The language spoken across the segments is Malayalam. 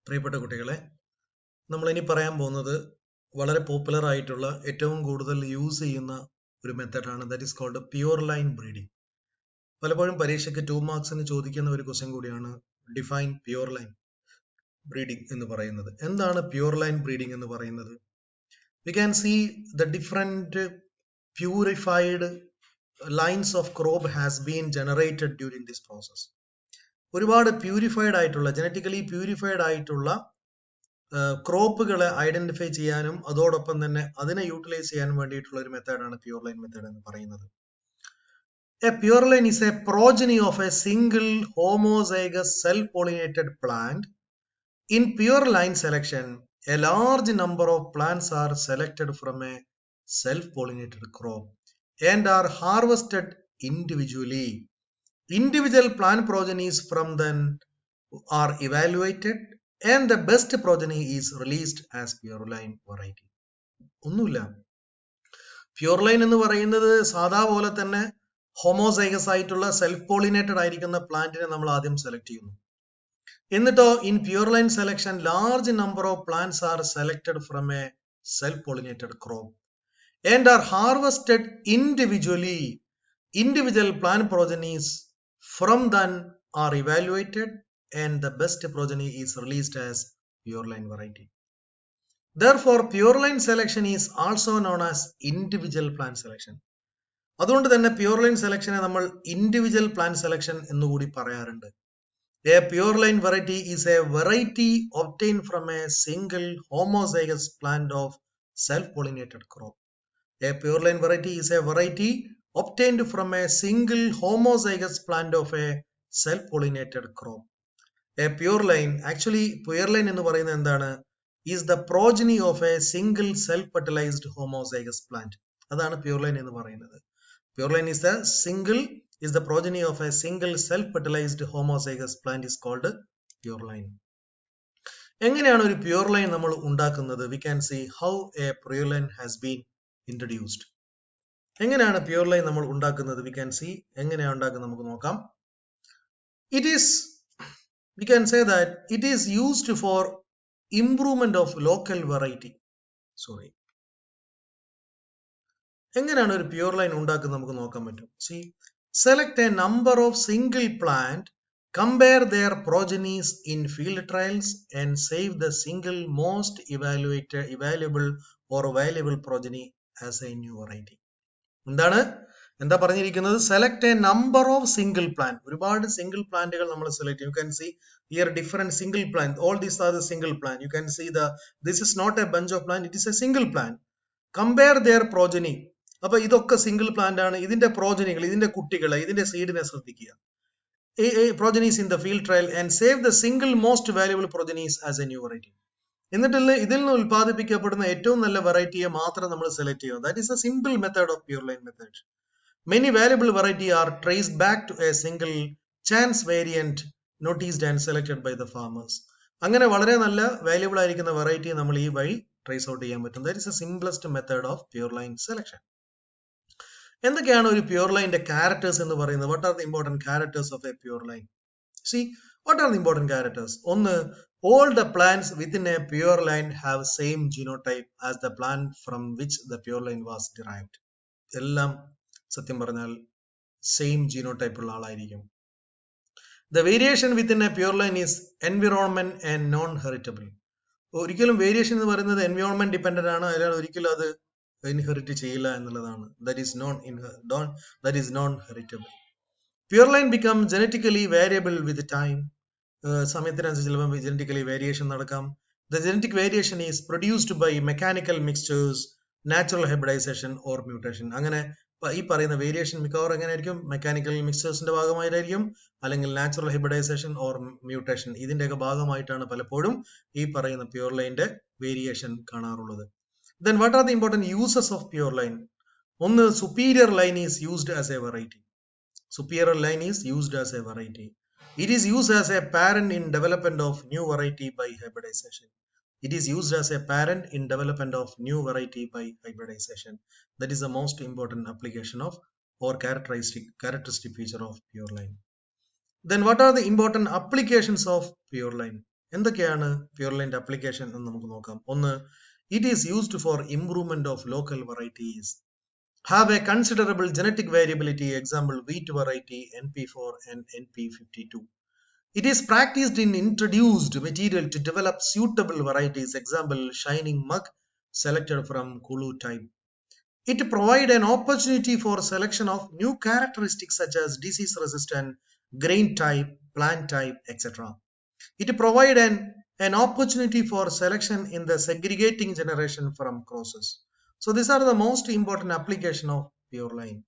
പ്രിയപ്പെട്ട കുട്ടികളെ, നമ്മൾ ഇനി പറയാൻ പോകുന്നത് വളരെ പോപ്പുലർ ആയിട്ടുള്ള ഏറ്റവും കൂടുതൽ യൂസ് ചെയ്യുന്ന ഒരു മെത്തേഡാണ്. That is called pure line breeding. പലപ്പോഴും പരീക്ഷയ്ക്ക് 2 മാർക്സിന് ചോദിക്കുന്ന ഒരു ക്വസ്റ്റ്യൻ കൂടിയാണ് ഡിഫൈൻ പ്യൂർ ലൈൻ ബ്രീഡിംഗ് എന്ന് പറയുന്നത്. എന്താണ് പ്യൂർ ലൈൻ ബ്രീഡിംഗ് എന്ന് പറയുന്നത്? We can see the different purified lines of crop has been generated during this process. ഒരുപാട് പ്യൂരിഫൈഡ് ആയിട്ടുള്ള ജനറ്റിക്കലി പ്യൂരിഫൈഡ് ആയിട്ടുള്ള ക്രോപ്പുകളെ ഐഡന്റിഫൈ ചെയ്യാനും അതോടൊപ്പം തന്നെ അതിനെ യൂട്ടിലൈസ് ചെയ്യാനും വേണ്ടിയിട്ടുള്ള ഒരു മെത്തേഡാണ് പ്യൂർ ലൈൻ മെത്തേഡ് എന്ന് പറയുന്നത്. A pure line is a progeny of a single homozygous self-pollinated plant. In pure line selection, a large number of plants are selected from a self-pollinated crop and are harvested individually. Individual plant progenies from them are evaluated and the best progeny is released as pure line variety. ഒന്നുമില്ല, പ്യൂർ ലൈൻ എന്ന് പറയുന്നത് സാധാ പോലെ തന്നെ ഹോമോസൈഗസ് ആയിട്ടുള്ള സെൽഫ് പോളിനേറ്റഡ് ആയിരിക്കുന്ന പ്ലാന്റിനെ നമ്മൾ ആദ്യം സെലക്ട് ചെയ്യുന്നു. എന്നിട്ടോ in pure line selection large number of plants are selected from a self pollinated crop and are harvested individually. Individual plant progenies from them are evaluated and the best progeny is released as pure line variety. Therefore, pure line selection is also known as individual plant selection. അതുകൊണ്ട് തന്നെ പ്യൂർ ലൈൻ സെലക്ഷനെ നമ്മൾ ഇൻഡിവിജ്വൽ പ്ലാന്റ് സെലക്ഷൻ എന്നുകൂടി പറയാറുണ്ട്. A pure line variety is a variety obtained from a single homozygous plant of self-pollinated crop. A pure line variety is a variety obtained from a single homozygous plant of a self-pollinated crop. A pure line, actually pure line എന്ന് പറയുന്നത് എന്താണ്? Is the progeny of a single self-fertilized homozygous plant. അതാണ് പ്യൂർ ലൈൻ എന്ന് പറയുന്നത്. Pure line is the progeny of a single self-fertilized homozygous plant is called pure line. എങ്ങനെയാണ് ഒരു പ്യൂർ ലൈൻ നമ്മൾ ഉണ്ടാക്കുന്നത്? We can see how a pure line has been introduced. എങ്ങനെയാണ് പ്യൂർ ലൈൻ നമ്മൾ ഉണ്ടാക്കുന്നത്? We can see എങ്ങനെയാണ് ഉണ്ടാക്കുന്നത് നമുക്ക് നോക്കാം. We can say that it is used for improvement of local variety. എങ്ങനെയാണ് ഒരു പ്യൂർ ലൈൻ ഉണ്ടാക്കുന്നത് നമുക്ക് നോക്കാൻ പറ്റും. See, select a number of single plant, compare their progenies in field trials and save the single most evaluable or valuable progeny as a new variety. എന്താ പറഞ്ഞിരിക്കുന്നത്? Select a number of single plant. ഒരുപാട് സിംഗിൾ പ്ലാന്റുകൾ നമ്മൾ സെലക്ട് ചെയ്യും. You can see here different single plant. All these are the single plant. You can see this is not a bunch of plant, it is a single plant. Compare their progeny. അപ്പൊ ഇതൊക്കെ സിംഗിൾ പ്ലാന്റ് ആണ്. ഇതിന്റെ പ്രോജനികൾ, ഇതിന്റെ കുട്ടികളെ, ഇതിന്റെ സീഡിനെ ശ്രദ്ധിക്കുക. Progenies in the field trial and save the single most valuable progenies as A new variety. എന്നിട്ട് ഇതിൽ നിന്ന് ഉൽപ്പാദിപ്പിക്കപ്പെടുന്ന ഏറ്റവും നല്ല വെറൈറ്റിയെ മാത്രം നമ്മൾ സെലക്ട് ചെയ്യുക. That is A simple method of pure line method. Many valuable variety are traced back to a single chance variant noticed and selected by the farmers. അങ്ങനെ വളരെ നല്ല വാല്യുബിൾ ആയിരിക്കുന്ന വെറൈറ്റി നമ്മൾ ഈ വഴി ട്രേസ് ഔട്ട് ചെയ്യാൻ പറ്റും. That is A simplest method of pure line selection. എന്തൊക്കെയാണ് ഒരു പ്യൂർ ലൈനിന്റെ ക്യാരക്ടേഴ്സ് എന്ന് പറയുന്നത്? What are the important characters of A pure line? See, what are the important characters? ഒന്ന്, all the plants within a pure line have same genotype as the plant from which the pure line was derived. എല്ലാം സത്യം പറഞ്ഞാൽ സെയിം ജീനോടൈപ്പ് ഉള്ള ആളായിരിക്കും. The variation within A pure line is environment and non heritable. ഒരിക്കലും വേരിയേഷൻ എന്ന് പറയുന്നത് എൻവിറോൺമെന്റ് ഡിപെൻഡന്റ് ആണ്, അയാൾ ഒരിക്കലും അത് ഇൻഹെറിറ്റ് ചെയ്യില്ല എന്നുള്ളതാണ്. That is non heritable. Pure line become genetically variable with time. സമയത്തിനനുസരിച്ച് ചിലപ്പോൾ ജനറ്റിക്കലി വേരിയേഷൻ നടക്കാം. The genetic variation is produced by mechanical mixtures, natural hybridisation or mutation. അങ്ങനെ ഈ പറയുന്ന വേരിയേഷൻ മിക്കവാറും എങ്ങനെയായിരിക്കും? മെക്കാനിക്കൽ മിക്സ്ചേഴ്സിന്റെ ഭാഗമായിട്ടായിരിക്കും, അല്ലെങ്കിൽ നാച്ചുറൽ ഹൈബ്രിഡൈസേഷൻ ഓർ മ്യൂട്ടേഷൻ. ഇതിന്റെയൊക്കെ ഭാഗമായിട്ടാണ് പലപ്പോഴും ഈ പറയുന്ന പ്യൂർ ലൈനിന്റെ വേരിയേഷൻ കാണാറുള്ളത്. Then what are the important uses of pure line? ഒന്ന്, superior line is used as a variety. Superior line is used as a variety. It is used as a parent in development of new variety by hybridization. It is used as a parent in development of new variety by hybridization. That is the most important application of or characteristic feature of pure line. Then what are the important applications of pure line? എന്തൊക്കെയാണ് പ്യൂർലൈൻ്റെ അപ്ലിക്കേഷൻ എന്ന് നമുക്ക് നോക്കാം. ഒന്ന്, it is used for improvement of local varieties, have a considerable genetic variability, example wheat variety NP4 and NP52. It is practiced in introduced material to develop suitable varieties, example shining mug selected from Kulu type. It provide an opportunity for selection of new characteristics such as disease resistant, grain type, plant type, etc. It provide an opportunity for selection in the segregating generation from crosses. So these are the most important application of PureLine.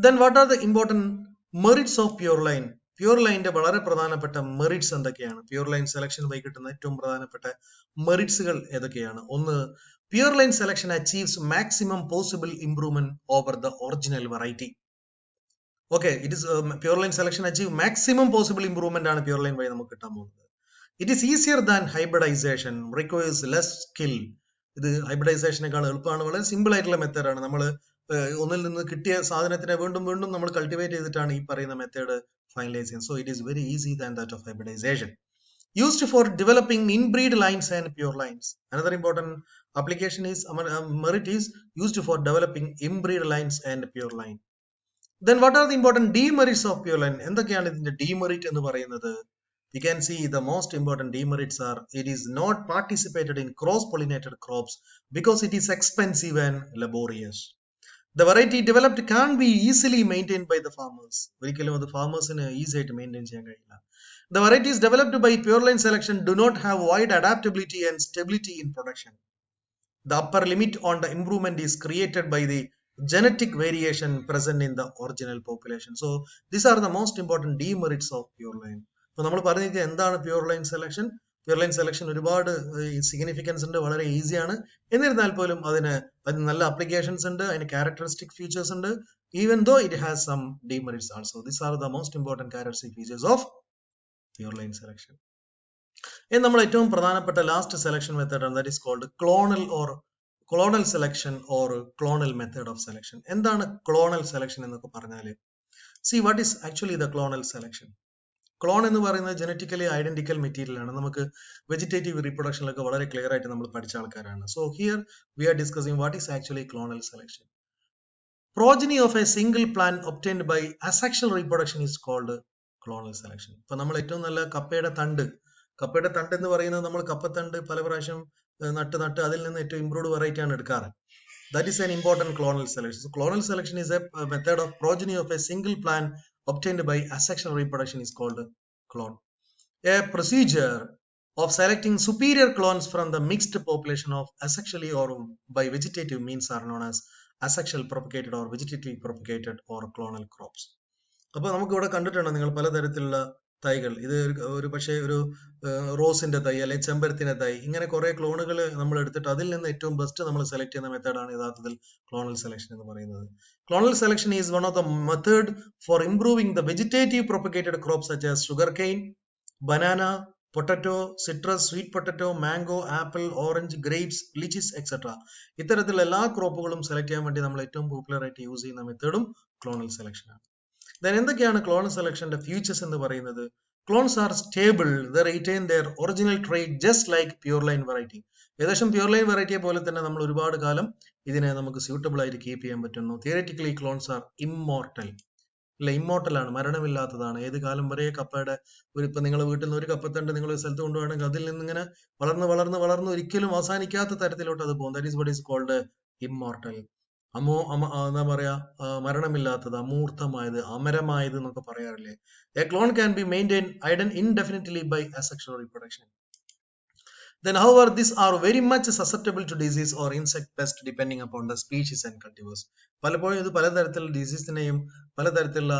Then what are the important merits of PureLine? PureLine വളരെ പ്രധാനപ്പെട്ട മെറിറ്റ്സ് എന്തൊക്കെയാണ്? PureLine സെലക്ഷൻ വഴി കിട്ടുന്ന ഏറ്റവും പ്രധാനപ്പെട്ട മെറിറ്റ്സുകൾ ഏതൊക്കെയാണ്? ഒന്ന്, PureLine selection achieves maximum possible improvement over the original variety. Okay, it is PureLine selection achieve maximum possible improvement ആണ് PureLine വഴി നമുക്ക് കിട്ടാൻ പോകുന്നത്. It is easier than hybridisation, requires less skill. ഇത് ഹൈബ്രിഡൈസേഷനേക്കാൾ എളുപ്പമാണ്, വളരെ സിമ്പിൾ ആയിട്ടുള്ള മെത്തേഡാണ്. നമ്മൾ ഒന്നിൽ നിന്ന് കിട്ടിയ സാധനത്തിനെ വീണ്ടും വീണ്ടും നമ്മൾ കൾട്ടിവേറ്റ് ചെയ്തിട്ടാണ് ഈ പറയുന്ന മെത്തേഡ് ഫൈനലൈസ് ചെയ്യുന്നത്. So it is very easy than that of hybridisation. Used for developing inbred lines and pure lines. Another important application is merit is used for developing inbreed lines and pure line. Then what are the important demerits of PureLine? എന്തൊക്കെയാണ് ഇതിന്റെ demerit എന്ന് പറയുന്നത്? We can see the most important demerits are, it is not participated in cross-pollinated crops because it is expensive and laborious. The variety developed can't be easily maintained by the farmers. ഒരിക്കലും അത് ഫാമേഴ്സിന് ഈസി ആയിട്ട് മെയിൻറ്റെയിൻ ചെയ്യാൻ കഴിയില്ല. The varieties developed by PureLine selection do not have wide adaptability and stability in production. The upper limit on the improvement is created by the genetic variation present in the original population. So these are the most important demerits of PureLine. അപ്പോൾ നമ്മൾ പറഞ്ഞത് എന്താണ് PureLine സെലക്ഷൻ? PureLine സെലക്ഷൻ ഒരുപാട് സിഗ്നിഫിക്കൻസ് ഉണ്ട്, വളരെ ഈസിയാണ്. എന്നിരുന്നാൽ പോലും അതിന് നല്ല അപ്ലിക്കേഷൻസ് ഉണ്ട്, അതിന് ക്യാരക്ടറിസ്റ്റിക് ഫീച്ചേഴ്സ് ഉണ്ട്, even though it has some demerits also. These are the most important characteristic features of PureLine selection. ഇനി നമ്മൾ ഏറ്റവും പ്രധാനപ്പെട്ട ലാസ്റ്റ് സെലക്ഷൻ മെത്തേഡ് ആണ്, that is called clonal selection or clonal method of selection. എന്താണ് ക്ലോണൽ സെലക്ഷൻ എന്നൊക്കെ പറഞ്ഞാൽ, see what is actually the clonal selection? Clone എന്ന് പറയുന്നത് ജനറ്റിക്കലി ഐഡന്റിക്കൽ മെറ്റീരിയൽ ആണ്. നമുക്ക് വെജിറ്റേറ്റീവ് റീപ്രൊഡക്ഷനിലൊക്കെ വളരെ ക്ലിയർ ആയിട്ട് നമ്മൾ പഠിച്ച ആൾക്കാരാണ്. So here we are discussing what is actually clonal selection. Progeny of a single plant obtained by asexual reproduction is called clonal selection. ഇപ്പൊ നമ്മൾ ഏറ്റവും നല്ല കപ്പയുടെ തണ്ട് എന്ന് പറയുന്നത്, നമ്മൾ കപ്പത്തണ്ട് പല പ്രാവശ്യം നട്ട് അതിൽ നിന്ന് ഏറ്റവും ഇംപ്രൂവ്ഡ് വെറൈറ്റി ആണ് എടുക്കാറ്. That is an important clonal selection. So clonal selection is a method of progeny of a single plant obtained by asexual reproduction is called clone. A procedure of selecting superior clones from the mixed population of asexually or by vegetative means are known as asexual propagated or vegetatively propagated or clonal crops. അപ്പോൾ നമുക്ക് ഇവിടെ കണ്ടിട്ടുണ്ട് നിങ്ങൾ പലതരത്തിലുള്ള തൈകൾ. ഇത് ഒരു പക്ഷേ ഒരു റോസിന്റെ തൈ അല്ലെങ്കിൽ ചെമ്പരത്തിന്റെ തൈ, ഇങ്ങനെ കുറെ ക്ലോണുകൾ നമ്മൾ എടുത്തിട്ട് അതിൽ നിന്ന് ഏറ്റവും ബെസ്റ്റ് നമ്മൾ സെലക്ട് ചെയ്യുന്ന മെത്തേഡാണ് യഥാർത്ഥത്തിൽ ക്ലോണൽ സെലക്ഷൻ എന്ന് പറയുന്നത്. Clonal selection is one of the method for improving the vegetative propagated crops such as sugar cane, banana, potato, citrus, sweet potato, mango, apple, orange, grapes, litchis etcetera. ഇത്തരത്തിലുള്ള എല്ലാ ക്രോപ്പുകളും സെലക്ട് ചെയ്യാൻ വേണ്ടി നമ്മൾ ഏറ്റവും പോപ്പുലർ ആയിട്ട് യൂസ് ചെയ്യുന്ന മെത്തേഡും ക്ലോണൽ സെലക്ഷൻ ആണ്. എന്തൊക്കെയാണ് ക്ലോണൽ സെലക്ഷന്റെ ഫീച്ചേഴ്സ് എന്ന് പറയുന്നത്? Clones are stable, they retain their original trait just like pureline variety. ഏകദേശം പ്യൂർലൈൻ വെറൈറ്റിയെ പോലെ തന്നെ നമ്മൾ ഒരുപാട് കാലം ഇതിനെ നമുക്ക് സ്യൂട്ടബിൾ ആയിട്ട് കീപ്പ് ചെയ്യാൻ പറ്റുന്നു. Theoretically clones are immortal. അല്ല, ഇമ്മോർട്ടൽ ആണ്, മരണമില്ലാത്തതാണ്. ഏത് കാലം വരെ കപ്പയുടെ ഇപ്പൊ നിങ്ങൾ വീട്ടിൽ നിന്ന് ഒരു കപ്പത്തണ്ട് നിങ്ങൾ ഒരു സ്ഥലത്ത് കൊണ്ടുപോകണമെങ്കിൽ അതിൽ നിന്ന് ഇങ്ങനെ വളർന്ന് ഒരിക്കലും അവസാനിക്കാത്ത തരത്തിലോട്ട് അത് പോകും. That is what is called immortal. എന്താ പറയാ, മരണമില്ലാത്തത്, അമൂർത്തമായത്, അമരമായത് എന്നൊക്കെ പറയാറില്ലേ. A clone can be maintain indefinitely by asexual reproduction. Then however these are very much susceptible to disease or insect pest depending upon the species and cultivars. പലപ്പോഴും ഇത് പലതരത്തിലുള്ള ഡിസീസിനെയും പലതരത്തിലുള്ള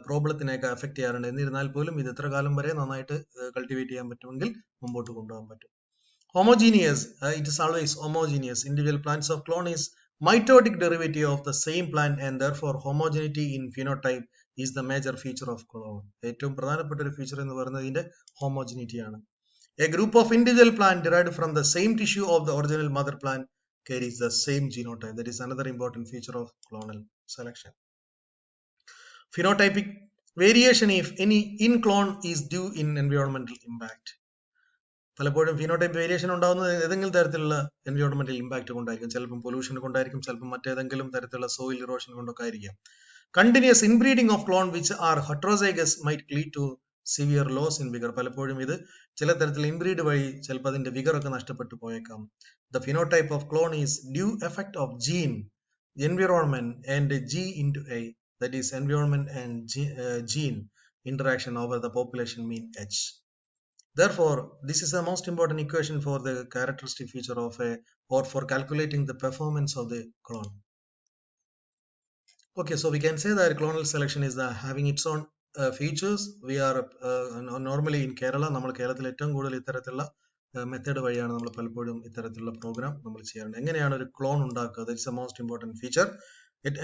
പ്രോബ്ലത്തിനെയൊക്കെ അഫക്ട് ചെയ്യാറുണ്ട്. എന്നിരുന്നാൽ പോലും ഇത് എത്ര കാലം വരെ നന്നായിട്ട് കൾട്ടിവേറ്റ് ചെയ്യാൻ പറ്റുമെങ്കിൽ മുമ്പോട്ട് കൊണ്ടുപോകാൻ പറ്റും. Homogeneous, it is always homogeneous. Individual plants of clone is mitotic derivative of the same plant and therefore homogeneity in phenotype is the major feature of clone. ഏറ്റവും പ്രധാനപ്പെട്ട ഒരു ഫീച്ചർ എന്ന് പറയുന്നത് ഇതിന്റെ ഹോമോജിനിറ്റി ആണ്. A group of individual plant derived from the same tissue of the original mother plant carries the same genotype. That is another important feature of clonal selection. Phenotypic Variation if any in clone is due in environmental impact. പലപ്പോഴും ഫിനോടൈപ്പ് വേരിയേഷൻ ഉണ്ടാകുന്നത് ഏതെങ്കിലും തരത്തിലുള്ള എൻവയോൺമെന്റൽ ഇമ്പാക്ട് കൊണ്ടായിരിക്കും. ചിലപ്പം പൊല്യൂഷൻ കൊണ്ടായിരിക്കും, ചിലപ്പം മറ്റേതെങ്കിലും തരത്തിലുള്ള സോയിൽ ഇറോഷൻ കൊണ്ടൊക്കെ ആയിരിക്കാം. Continuous inbreeding of clone which are heterozygous might lead to severe loss in vigour. പലപ്പോഴും ഇത് ചില തരത്തിൽ ഇൻബ്രീഡ് വഴി ചിലപ്പോൾ അതിന്റെ വിഗർ ഒക്കെ നഷ്ടപ്പെട്ടു പോയേക്കാം. The phenotype of clone is due effect of gene, environment and G into A, that is environment and gene interaction over the population mean H. Therefore, this is the most important equation for the characteristic feature of a, or for calculating the performance of the clone. Okay, so we can say that clonal selection is the having its own features. We are normally in Kerala, നമ്മൾ കേരളത്തിൽ ഏറ്റവും കൂടുതൽ ഇത്തരത്തിലുള്ള മെത്തേഡ് വഴിയാണ് നമ്മൾ പലപ്പോഴും ഇത്തരത്തിലുള്ള പ്രോഗ്രാം നമ്മൾ ചെയ്യാറുണ്ട്. എങ്ങനെയാണ് ഒരു ക്ലോൺ ഉണ്ടാക്കുക? That's A most important feature.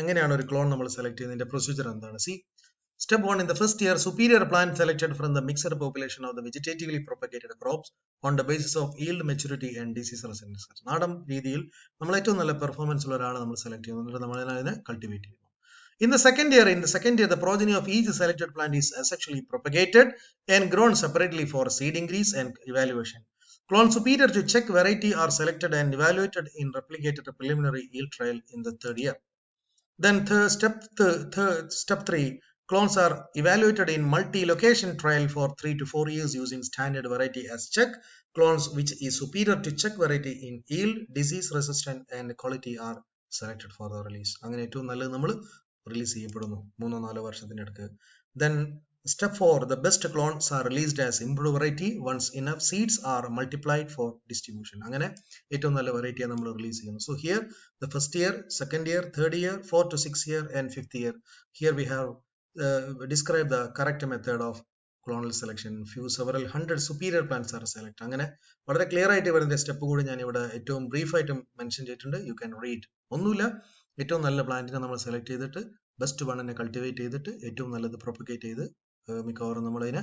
എങ്ങനെയാണ് ഒരു ക്ലോൺ നമ്മൾ സെലക്ട് ചെയ്യുന്നതിന്റെ പ്രൊസീജിയർ എന്താണ്? C, Step 1. In the first year, superior plant selected from the mixed population of the vegetatively propagated crops on the basis of yield, maturity and disease resistance. നാടൻ രീതിയിൽ നമ്മൾ ഏറ്റവും നല്ല പെർഫോമൻസ് ഉള്ള ഒരാളെ നമ്മൾ സെലക്ട് ചെയ്യുന്നു, എന്നിട്ട് നമ്മൾ അതിനെ കൾട്ടിവേറ്റ് ചെയ്യുന്നു. In the second year, the progeny of each selected plant is asexually propagated and grown separately for seed increase and evaluation. Clones superior to check variety are selected and evaluated in replicated preliminary yield trial in the third year. Then step 3. Clones are evaluated in multi-location trial for 3 to 4 years using standard variety as check. Clones which is superior to check variety in yield, disease resistant and quality are selected for the release. അങ്ങനെ ഏറ്റവും നല്ലത് നമ്മൾ റിലീസ് ചെയ്യപ്പെടുന്നു 3-4 വർഷത്തിനടുത്ത്. Then step 4. The best clones are released as improved variety once enough seeds are multiplied for distribution. അങ്ങനെ ഏറ്റവും നല്ല വെറൈറ്റിയെ നമ്മൾ റിലീസ് ചെയ്യുന്നു. So here the first year, second year, third year, 4 to 6 year and 5th year. Here we have describe the correct method of clonal selection. Several hundred superior plants are selected. അങ്ങനെ വളരെ ക്ലിയർ ആയിട്ട് വരുന്ന സ്റ്റെപ്പ് കൂടി ഞാൻ ഇവിടെ ഏറ്റവും ബ്രീഫ് ആയിട്ട് മെൻഷൻ ചെയ്തിട്ടുണ്ട്. You can read. ഒന്നുമില്ല, ഏറ്റവും നല്ല പ്ലാന്റിനെ നമ്മൾ സെലക്ട് ചെയ്തിട്ട് ബെസ്റ്റ് വണ്ണിനെ കൾട്ടിവേറ്റ് ചെയ്തിട്ട് ഏറ്റവും നല്ലത് പ്രൊപ്പഗേറ്റ് ചെയ്ത് മിക്കവാറും നമ്മളതിനെ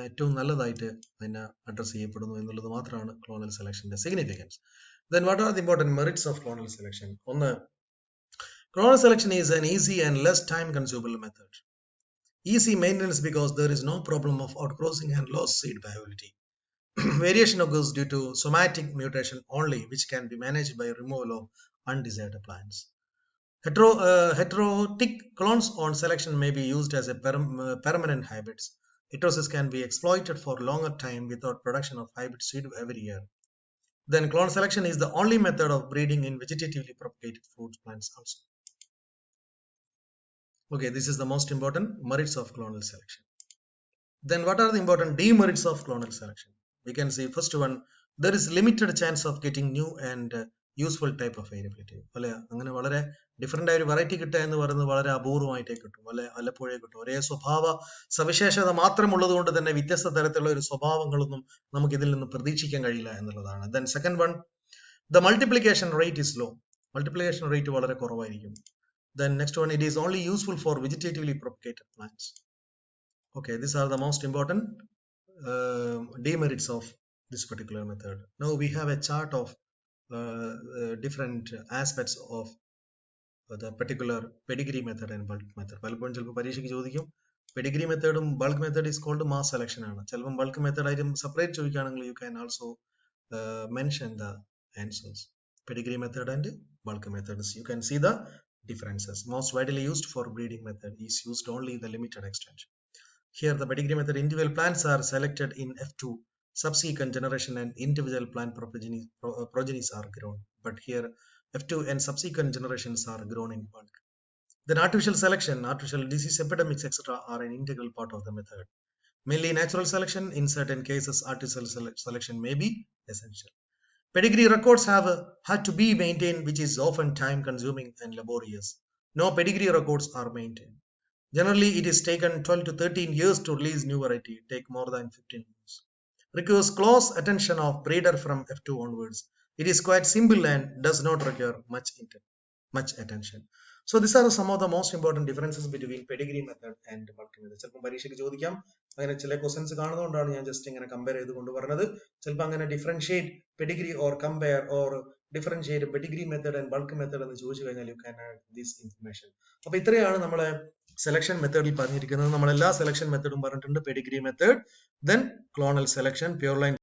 ഏറ്റവും നല്ലതായിട്ട് അതിനെ അഡ്രസ് ചെയ്യപ്പെടുന്നു എന്നുള്ളത് മാത്രമാണ് ക്ലോണൽ സെലക്ഷന്റെ significance. Then what are the important merits of clonal selection? ഒന്ന്, clonal selection is an easy and less time consumable method. Easy maintenance because there is no problem of outcrossing and lost seed viability. Variation occurs due to somatic mutation only, which can be managed by removal of undesired plants. Heterotic clones on selection may be used as a permanent hybrids. Heterosis can be exploited for longer time without production of hybrid seed every year. Then clone selection is the only method of breeding in vegetatively propagated fruit plants also. Okay, this is the most important merits of clonal selection. Then what are the important demerits of clonal selection? We can see first one, there is limited chance of getting new and useful type of variability. അങ്ങനെ വളരെ ഡിഫറെന്റ് ആയ ഒരു വെറൈറ്റി കിട്ടുക എന്ന് പറയുന്നത് വളരെ അപൂർവമായിട്ടേ കിട്ടും, വല്ലപ്പോഴേ കിട്ടും. ഒരേ സ്വഭാവ സവിശേഷത മാത്രമുള്ളത് കൊണ്ട് തന്നെ വ്യത്യസ്ത തരത്തിലുള്ള ഒരു സ്വഭാവങ്ങളൊന്നും നമുക്ക് ഇതിൽ നിന്ന് പ്രതീക്ഷിക്കാൻ കഴിയില്ല എന്നുള്ളതാണ്. Then second one, the multiplication rate is low. Multiplication rate വളരെ കുറവായിരിക്കും. Then next one, it is only useful for vegetatively propagated plants. Okay, these are the most important demerits of this particular method. Now we have a chart of different aspects of the particular pedigree method and bulk method. പലപ്പോഴും ചിലപ്പോൾ പരീക്ഷയ്ക്ക് ചോദിക്കും പെഡിഗ്രി മെത്തേഡും bulk method is called mass selection ആണ്. ചിലപ്പം ബൾക്ക് മെത്തേഡ് ആയിട്ട് സെപ്പറേറ്റ് ചോദിക്കുകയാണെങ്കിൽ you can also mention the answers. Pedigree method and bulk methods, you can see the differences. Most widely used for breeding method is used only the limited extension. Here the pedigree method, individual plants are selected in F2 subsequent generation and individual plant progenies are grown, but here F2 and subsequent generations are grown in bulk. Then artificial selection, artificial disease epidemics etc. are an integral part of the method. Mainly natural selection, in certain cases artificial selection may be essential. Pedigree records have had to be maintained, which is often time consuming and laborious. No pedigree records are maintained. Generally, it is taken 12 to 13 years to release new variety, take more than 15 years. Requires close attention of breeder from F2 onwards. It is quite simple and does not require much attention. So these are some of the most important differences between pedigree method and bulk method. ചിലപ്പോൾ പരീക്ഷയ്ക്ക് ചോദിക്കാം, അങ്ങനെ ചില ക്വസ്റ്റൻസ് കാണുന്നതുകൊണ്ടാണ് ഞാൻ ജസ്റ്റ് ഇങ്ങനെ കമ്പയർ ചെയ്ത് കൊണ്ടുവരുന്നത്. ചിലപ്പോൾ അങ്ങനെ differentiate Pedigree or compare or differentiate Pedigree method and bulk method എന്ന് ചോദിച്ചു കഴിഞ്ഞാൽ you can add this information. അപ്പൊ ഇത്രയാണ് നമ്മളെ സെലക്ഷൻ മെത്തേഡിൽ പറഞ്ഞിരിക്കുന്നത് നമ്മൾ എല്ലാ സെലക്ഷൻ മെത്തേഡും പറഞ്ഞിട്ടുണ്ട്. Pedigree method, then clonal selection, pure line